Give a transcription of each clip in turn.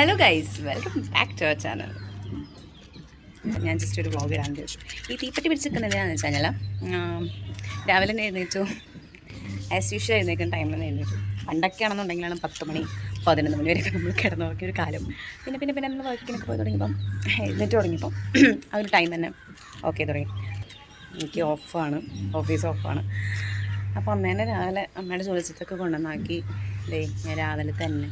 Hello guys, welcome back to our channel. ഞാൻ just ഒരു vlog ഇടാൻ ചോദിച്ചു. ഈ തീപ്പറ്റി പിടിച്ചിരിക്കുന്നത് എന്താണെന്ന് വെച്ച് കഴിഞ്ഞാൽ രാവിലെ തന്നെ എഴുന്നേറ്റു. ആസ് യൂഷ്വൽ എഴുന്നേക്കുന്ന ടൈമിൽ തന്നെ എഴുന്നേറ്റു. പണ്ടൊക്കെ ആണെന്നുണ്ടെങ്കിലാണ് 10 മണി 11 മണി വരെയൊക്കെ നമ്മൾ കിടന്നു നോക്കിയൊരു കാലം. പിന്നെ നമ്മൾ വർക്കിനൊക്കെ പോയി തുടങ്ങിയപ്പം എഴുന്നേറ്റ് തുടങ്ങിയപ്പം ആ ഒരു ടൈം തന്നെ ഓക്കെ തുടങ്ങി. എനിക്ക് ഓഫീസ് ഓഫാണ്. അപ്പോൾ അമ്മേനെ രാവിലെ അമ്മയുടെ ജോലിസ്ഥലത്തൊക്കെ കൊണ്ടുവന്നാക്കി. ഞാൻ രാവിലെ തന്നെ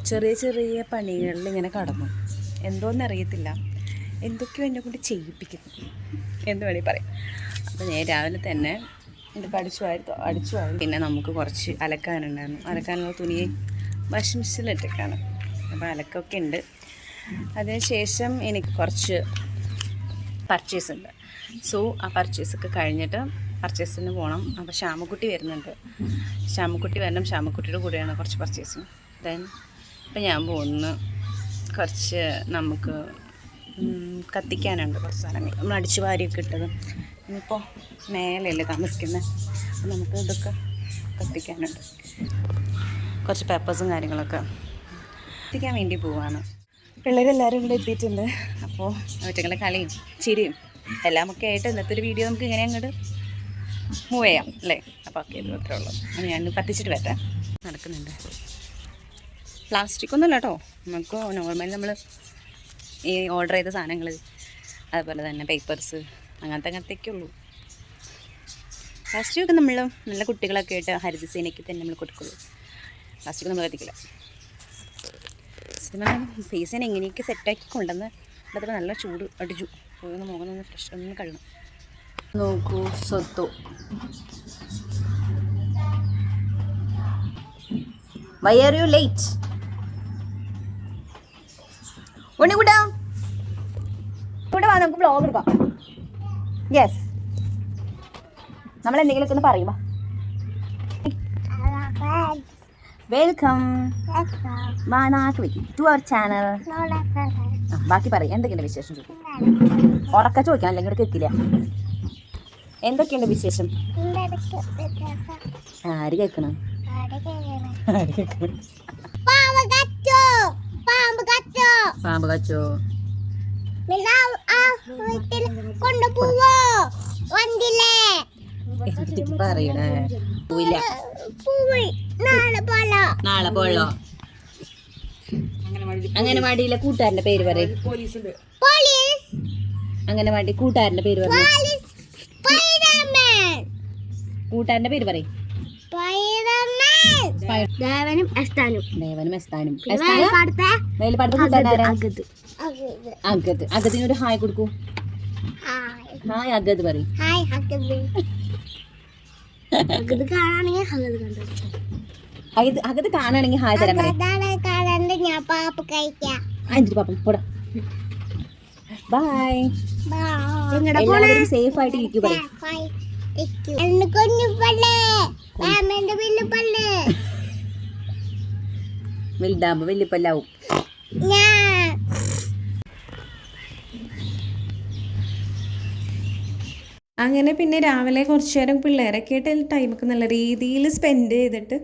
ചെറിയ പണികളിൽ ഇങ്ങനെ കടന്നു. എന്തോന്നറിയത്തില്ല, എന്തൊക്കെയോ എന്നെ കൊണ്ട് ചെയ്യിപ്പിക്കുന്നു എന്ന് വേണമെങ്കിൽ പറയാം. അപ്പോൾ ഞാൻ രാവിലെ തന്നെ ഇതൊക്കെ അടിച്ചു വാരി. പിന്നെ നമുക്ക് കുറച്ച് അലക്കാനുണ്ടായിരുന്നു. അലക്കാനുള്ള തുണി വാഷിംഗ് മെഷീനിലിട്ടേക്കാണ്. അപ്പോൾ അലക്കൊക്കെ ഉണ്ട്. അതിനുശേഷം എനിക്ക് കുറച്ച് പർച്ചേസ് ഉണ്ട്. സോ ആ പർച്ചേസൊക്കെ കഴിഞ്ഞിട്ട് പർച്ചേസിന് പോകണം. അപ്പോൾ ശ്യാമക്കുട്ടി വരുന്നുണ്ട്. ശ്യാമക്കുട്ടി വരണം. ശ്യാമക്കുട്ടിയുടെ കൂടെയാണ് കുറച്ച് പർച്ചേസിന്. ദെൻ ഇപ്പം ഞാൻ പോകുന്നു. കുറച്ച് നമുക്ക് കത്തിക്കാനുണ്ട് കുറച്ച് സാധനങ്ങൾ. നമ്മൾ അടിച്ചു വാരിയൊക്കെ ഇട്ടത് ഇനിയിപ്പോൾ മേലെയല്ലേ താമസിക്കുന്നത്. അപ്പോൾ നമുക്ക് ഇതൊക്കെ കത്തിക്കാനുണ്ട്. കുറച്ച് പേപ്പേഴ്സും കാര്യങ്ങളൊക്കെ കത്തിക്കാൻ വേണ്ടി പോവാണ്. പിള്ളേരെല്ലാവരും ഇവിടെ എത്തിയിട്ടുണ്ട്. അപ്പോൾ അവറ്റങ്ങളുടെ കളിയും ചിരിയും എല്ലാമൊക്കെ ആയിട്ട് ഇന്നത്തെ ഒരു വീഡിയോ നമുക്ക് ഇങ്ങനെ അങ്ങോട്ട് മൂവ് ചെയ്യാം അല്ലേ. അപ്പോൾ ഓക്കെ, ഇത് അത്രേ ഉള്ളൂ. അപ്പോൾ ഞാൻ കത്തിച്ചിട്ട് വരട്ടെ. നടക്കുന്നുണ്ട്. പ്ലാസ്റ്റിക് ഒന്നുമല്ല കേട്ടോ. നമുക്ക് നോർമലി നമ്മൾ ഈ ഓർഡർ ചെയ്ത സാധനങ്ങൾ, അതുപോലെ തന്നെ പേപ്പേഴ്സ് അങ്ങനത്തെയൊക്കെ ഉള്ളൂ. പ്ലാസ്റ്റിക്കൊക്കെ നമ്മൾ നല്ല കുട്ടികളൊക്കെ ആയിട്ട് ഹരിതസേനയ്ക്ക് തന്നെ നമ്മൾ കൊടുക്കുള്ളൂ. പ്ലാസ്റ്റിക് നമ്മൾ കത്തിക്കില്ല. ഫേസിനെ എങ്ങനെയൊക്കെ സെറ്റാക്കി കൊണ്ടുവന്ന് അതൊക്കെ നല്ല ചൂട് അടിച്ചു പോയി. ഒന്ന് മുഖം ഒന്ന് ഫ്രഷ് ഒന്ന് കഴുകണം. നോക്കൂ സ്വത്തോ. Why are you late? ഉണ്ണിക്കുട്ടാ ഇവിടെ വാ, നമുക്ക് വ്ളോഗ് എടുക്കാം. യെസ്, നമ്മൾ എന്തെങ്കിലുമൊക്കെ ഒന്ന് പറയുക. Welcome to our channel. ബാക്കി പറയും എന്തൊക്കെയുണ്ട് വിശേഷം ചോദിക്കും. ഉറക്ക ചോദിക്കാം, അല്ലെങ്കിൽ കേൾക്കില്ല. എന്തൊക്കെയുണ്ട് വിശേഷം? ആര് കേൾക്കണം? പാമ്പ് കച്ചോ? പറയണേ പോയില്ല. നാളെ പോളോ? അംഗനവാടിയിലെ കൂട്ടുകാരന്റെ പേര് പറയും. അംഗനവാടി കൂട്ടുകാരന്റെ പേര് പറയും. കൂട്ടുകാരന്റെ പേര് പറയും. ദേവനും എസ്താനും. അഗതിനൊരു ഹായ് കൊടുക്കൂ. ഹായ് അഗത് പറയും. അഗത് കാണാണെങ്കിൽ ഹായ് തരാൻ പറയും. പാപ്പം പോടാ. ബൈ. എല്ലാവരും സേഫ് ആയിട്ട് ഇരിക്കും പറയും. വലുതാകുമ്പോ വലിയപ്പല്ലാവും. അങ്ങനെ പിന്നെ രാവിലെ കുറച്ച് നേരം പിള്ളേരൊക്കെ ആയിട്ട് ടൈമൊക്കെ നല്ല രീതിയിൽ സ്പെൻഡ് ചെയ്തിട്ട്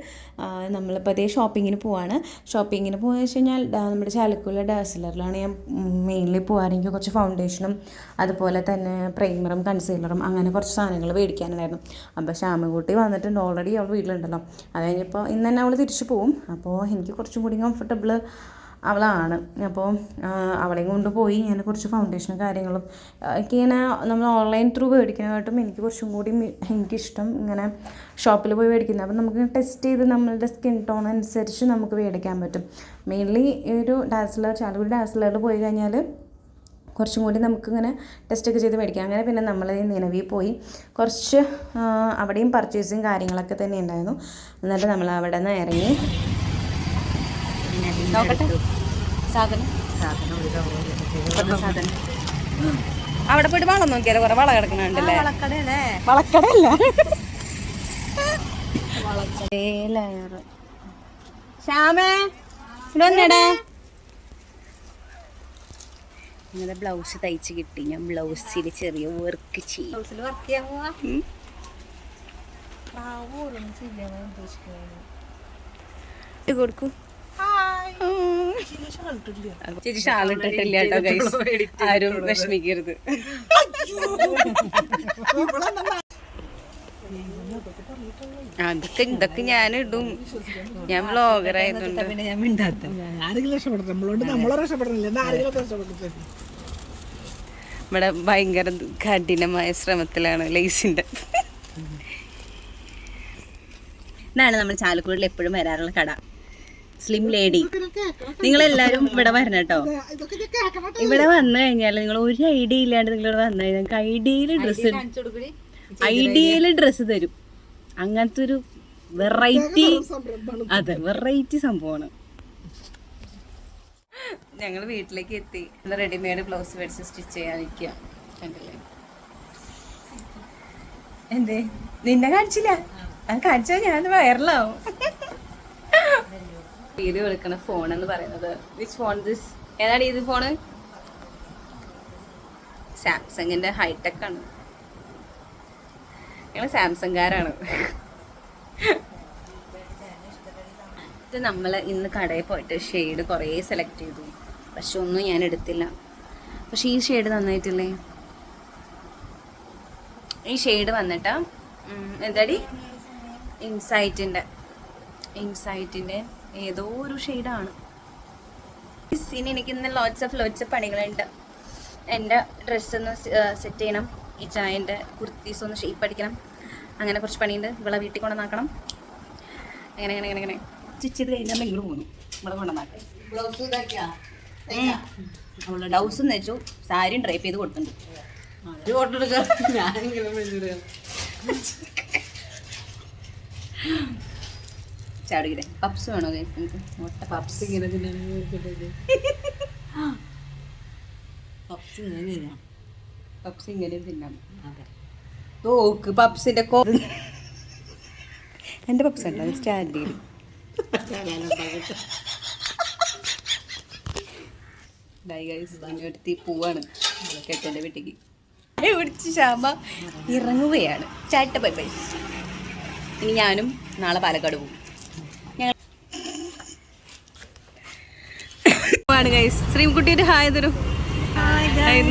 നമ്മളിപ്പോൾ അതേ ഷോപ്പിങ്ങിന് പോവാണ്. ഷോപ്പിങ്ങിന് പോകുക വെച്ച് കഴിഞ്ഞാൽ നമ്മുടെ ചാലക്കുള്ള ഡാസിലറിലാണ് ഞാൻ മെയിൻലി പോകാറ്. എനിക്ക് കുറച്ച് ഫൗണ്ടേഷനും അതുപോലെ തന്നെ പ്രൈമറും കൺസീലറും അങ്ങനെ കുറച്ച് സാധനങ്ങൾ മേടിക്കാനുണ്ടായിരുന്നു. അപ്പോൾ ശ്യാമകുട്ടി വന്നിട്ടുണ്ട്. ഓൾറെഡി അവൾ വീട്ടിലുണ്ടല്ലോ. അത് കഴിഞ്ഞപ്പോൾ ഇന്ന് തന്നെ അവൾ തിരിച്ചു പോവും. അപ്പോൾ എനിക്ക് കുറച്ചും കൂടി കംഫർട്ടബിൾ അവളാണ്. അപ്പോൾ അവളെയും കൊണ്ട് പോയി ഞാൻ കുറച്ച് ഫൗണ്ടേഷനും കാര്യങ്ങളും ഒക്കെ ഇങ്ങനെ നമ്മൾ ഓൺലൈൻ ത്രൂ മേടിക്കുന്നതായിട്ടും എനിക്ക് കുറച്ചും കൂടി എനിക്കിഷ്ടം ഇങ്ങനെ ഷോപ്പിൽ പോയി മേടിക്കുന്നത്. അപ്പോൾ നമുക്ക് ടെസ്റ്റ് ചെയ്ത് നമ്മളുടെ സ്കിൻ ടോൺ അനുസരിച്ച് നമുക്ക് മേടിക്കാൻ പറ്റും. മെയിൻലി ഈ ഒരു ചാലക്കുടി ഡാസിലറിൽ പോയി കഴിഞ്ഞാൽ കുറച്ചും കൂടി നമുക്കിങ്ങനെ ടെസ്റ്റൊക്കെ ചെയ്ത് മേടിക്കാം. അങ്ങനെ പിന്നെ നമ്മൾ നിലവിൽ പോയി കുറച്ച് അവിടെയും പർച്ചേസിങ് കാര്യങ്ങളൊക്കെ തന്നെ ഉണ്ടായിരുന്നു. എന്നിട്ട് നമ്മൾ അവിടെ നിന്ന് ഇറങ്ങി നോക്കട്ടെ സാധനം അവിടെ പോയിട്ട് വളം നോക്കിയാലോ. കുറെ വള കിടക്കണുണ്ടല്ലേ. വളക്കടയല്ല, ശ്യാമേ ഇടേ. ഇങ്ങനെ ബ്ലൗസ് തയ്ച്ച് കിട്ടി. ഞാൻ ബ്ലൗസിൽ ചെറിയ വർക്ക് ചെയ്യും. കൊടുക്കൂ. ചേച്ചി ഷാളിട്ടിട്ടില്ല കേട്ടോ ഗൈസ്, ആരും വിഷമിക്കരുത്. ഇതൊക്കെ ഞാൻ ഇടും, ഞാൻ വ്ലോഗറായതുകൊണ്ട്. ഇവിടെ ഭയങ്കര കഠിനമായ ശ്രമത്തിലാണ് ലേസിന്റെ. ഇതാണ് നമ്മൾ ചാലക്കുടിയിൽ എപ്പോഴും വരാറുള്ള കട, സ്ലിം ലേഡി. നിങ്ങളെല്ലാവരും ഇവിടെ വരണം കേട്ടോ. ഇവിടെ വന്നു കഴിഞ്ഞാൽ നിങ്ങൾ ഒരു ഐഡിയ ഇല്ലാണ്ട് നിങ്ങളിവിടെ വന്നു കഴിഞ്ഞാൽ ഐഡിയയിൽ ഡ്രസ്സ് തരും. അങ്ങനത്തെ ഒരു വെറൈറ്റി, അതെ വെറൈറ്റി സംഭവമാണ്. ഞങ്ങൾ വീട്ടിലേക്ക് എത്തി. റെഡിമെയ്ഡ് ബ്ലൗസ് മേടിച്ച് സ്റ്റിച്ച് ചെയ്യാനിരിക്കുക. കണ്ടില്ലേ? എന്തേ നിന്നെ കാണിച്ചില്ല? അത് കാണിച്ചാൽ ഞാൻ വൈറലാവും. വീഡിയോ എടുക്കണ ഫോൺ എന്ന് പറയുന്നത് വിച്ച് ഫോൺ ദിസ്? ഏതാണ് ഇത് ഫോണ്? സാംസങ്ങിന്റെ ഹൈടെക് ആണ്. ഞങ്ങൾ സാംസങ്കാരാണ്. ഇത് നമ്മൾ ഇന്ന് കടയിൽ പോയിട്ട് ഷെയ്ഡ് കുറേ സെലക്ട് ചെയ്തു, പക്ഷെ ഒന്നും ഞാൻ എടുത്തില്ല. പക്ഷെ ഈ ഷെയ്ഡ് നന്നായിട്ടില്ലേ? ഈ ഷെയ്ഡ് വന്നിട്ട് എന്താടി ഇൻസൈറ്റിൻ്റെ ഏതോ ഒരു ഷെയ്ഡാണ്. ഇനി എനിക്ക് ഇന്ന് ലോട്ട്സ് ഓഫ് പണികളുണ്ട്. എൻ്റെ ഡ്രസ്സൊന്ന് സെറ്റ് ചെയ്യണം, ഈ ചായൻ്റെ കുർത്തീസ് ഒന്ന് ഷേപ്പ് അടിക്കണം, അങ്ങനെ കുറച്ച് പണിയുണ്ട്. ഇവിടെ വീട്ടിൽ കൊണ്ടുവന്നാക്കണം. അങ്ങനെ സ്റ്റിച്ച് ചെയ്ത് കഴിഞ്ഞാൽ ഇങ്ങോട്ട് പോകുന്നു. ഇവിടെ കൊണ്ടുവന്നാട്ടെ. അവള് ഡൗസും വെച്ചു, സാരിയും ഡ്രൈപ്പ് ചെയ്ത് കൊടുത്തിട്ടുണ്ട്. ചാടുകിടെ പപ്സ് വേണോ? മുട്ട പപ്സ് ഇങ്ങനെ തിന്നാം. തോക്ക് പപ്സിന്റെ എന്റെ പപ്സ് ഉണ്ടോ സ്റ്റാൻഡിൽ? എടുത്തി പോവാണ് കെട്ടൻ്റെ വീട്ടിക്ക്. പിടിച്ച് ശ്യാമ ഇറങ്ങുകയാണ്. ചാട്ട ബൈ ബൈ. ഇനി ഞാനും നാളെ പാലക്കാട് പോകും. ഞങ്ങൾ ഗൈസ് ശ്രീകുട്ടി ഒരു ഹായ് തരും.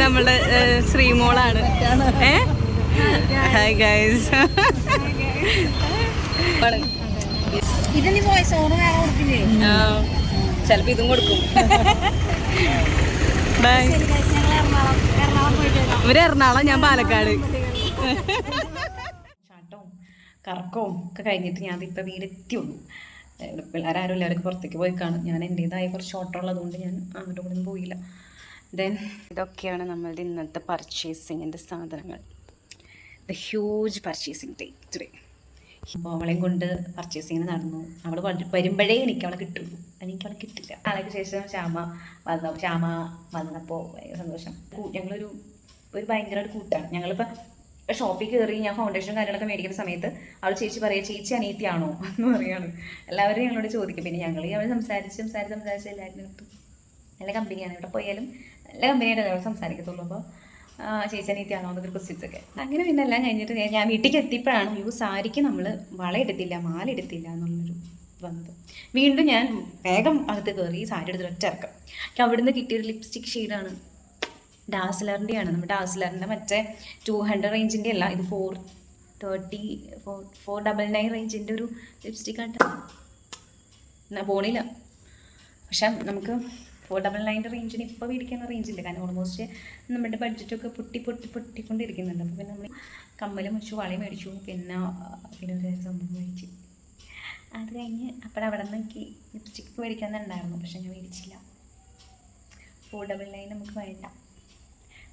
നമ്മള് ശ്രീമോളാണ്. Hi guys. ചിലപ്പോ ഇതും കൊടുക്കും. ബൈ. ഇവര് എറണാകുളം, ഞാൻ പാലക്കാട്. ചാട്ടവും കറക്കവും ഒക്കെ കഴിഞ്ഞിട്ട് ഞാൻ ഇപ്പം വീടെത്തിയുള്ളൂ. പിള്ളേരാരും എല്ലാവരും പുറത്തേക്ക് പോയി കാണും. ഞാൻ എൻ്റേതായ കുറച്ച് ഓട്ടം ഉള്ളതുകൊണ്ട് ഞാൻ അവരുടെ കൂടെ ഒന്നും പോയില്ല. ദെൻ ഇതൊക്കെയാണ് നമ്മളുടെ ഇന്നത്തെ പർച്ചേസിങ്ങിൻ്റെ സാധനങ്ങൾ. The huge purchasing day today. അപ്പോൾ അവളെയും കൊണ്ട് പർച്ചേസിങ്ങിന് നടന്നു. അവൾ വരുമ്പോഴേ എനിക്ക് അവളെ കിട്ടുള്ളൂ, എനിക്ക് അവളെ കിട്ടില്ല. നാളേക്ക് ശേഷം ശ്യാമ വന്നപ്പോൾ ഭയങ്കര സന്തോഷം. ഞങ്ങളൊരു ഭയങ്കര കൂട്ടാണ്. ഞങ്ങളിപ്പോൾ ഷോപ്പിൽ കയറി ഞാൻ ഫൗണ്ടേഷൻ കാര്യങ്ങളൊക്കെ മേടിക്കുന്ന സമയത്ത് അവൾ ചേച്ചി പറയുക, ചേച്ചി അനിയത്തിയാണോ എന്ന് പറയാണ്. എല്ലാവരും ഞങ്ങളോട് ചോദിക്കും. പിന്നെ ഞങ്ങൾ അവൾ സംസാരിച്ച് എല്ലാവരും കിട്ടും. നല്ല കമ്പനിയാണ്. ഇവിടെ പോയാലും നല്ല കമ്പനിയായിട്ട് ഞങ്ങൾ സംസാരിക്കത്തുള്ളൂ. അപ്പോൾ ചേച്ചി അനിയത്തിയാണോ എന്നൊക്കെ ക്വസ്റ്റ്യൻസൊക്കെ. അങ്ങനെ പിന്നെ എല്ലാം കഴിഞ്ഞിട്ട് ഞാൻ വീട്ടിലേക്ക് എത്തിയപ്പോഴാണ് സാരിക്ക് നമ്മൾ വള എടുത്തില്ല, മാല എടുത്തില്ല എന്നുള്ളൊരു വന്നത്. വീണ്ടും ഞാൻ വേഗം അകത്ത് കയറി സാരി എടുത്തിട്ട് ഒറ്റയിറക്കം. എനിക്ക് അവിടുന്ന് കിട്ടിയൊരു ലിപ്സ്റ്റിക് ഷെയ്ഡാണ്, ഡാസ്ലറിൻ്റെയാണ്. നമ്മുടെ ഡാസ്ലറിൻ്റെ മറ്റേ 200 റേഞ്ചിൻ്റെ അല്ല, ഇത് 499 റേഞ്ചിൻ്റെ ഒരു ലിപ്സ്റ്റിക്കാണ്. പോണില്ല. പക്ഷെ നമുക്ക് 499 റേഞ്ചിന് ഇപ്പോൾ മേടിക്കുന്ന റേഞ്ചില്ല. കാരണം ഓൾമോസ്റ്റ് നമ്മുടെ ബഡ്ജറ്റൊക്കെ പൊട്ടിക്കൊണ്ടിരിക്കുന്നുണ്ട്. അപ്പോൾ പിന്നെ നമ്മൾ കമ്മലും മേടിച്ചു, വളയും മേടിച്ചു, പിന്നെ ഒരു സംഭവം മേടിച്ചു. അത് കഴിഞ്ഞ് അവിടെ നിന്ന് എനിക്ക് ലിപ്സ്റ്റിക്ക് മേടിക്കാന്നുണ്ടായിരുന്നു, പക്ഷെ ഞാൻ മേടിച്ചില്ല. 499 നമുക്ക് വേണ്ട,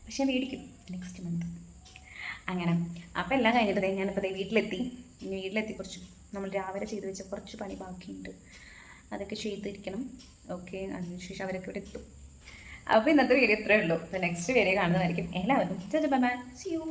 പക്ഷെ മേടിക്കും നെക്സ്റ്റ് മന്ത്. അങ്ങനെ അപ്പോൾ എല്ലാം കഴിഞ്ഞിട്ട് ഞാനിപ്പോൾ വീട്ടിലെത്തി കുറച്ച് നമ്മൾ രാവിലെ ചെയ്ത് വെച്ച കുറച്ച് പണി ബാക്കിയുണ്ട്, അതൊക്കെ ചെയ്തിരിക്കണം. ഓക്കെ, അതിനുശേഷം അവരൊക്കെ ഇവിടെ എത്തും. അപ്പോൾ ഇന്നത്തെ വീഡിയോ ഇത്രയേ ഉള്ളൂ. അപ്പോൾ നെക്സ്റ്റ് വീഡിയോ കാണുന്നതായിരിക്കും. എല്ലാവരും ബൈ ബൈ, സീ യു.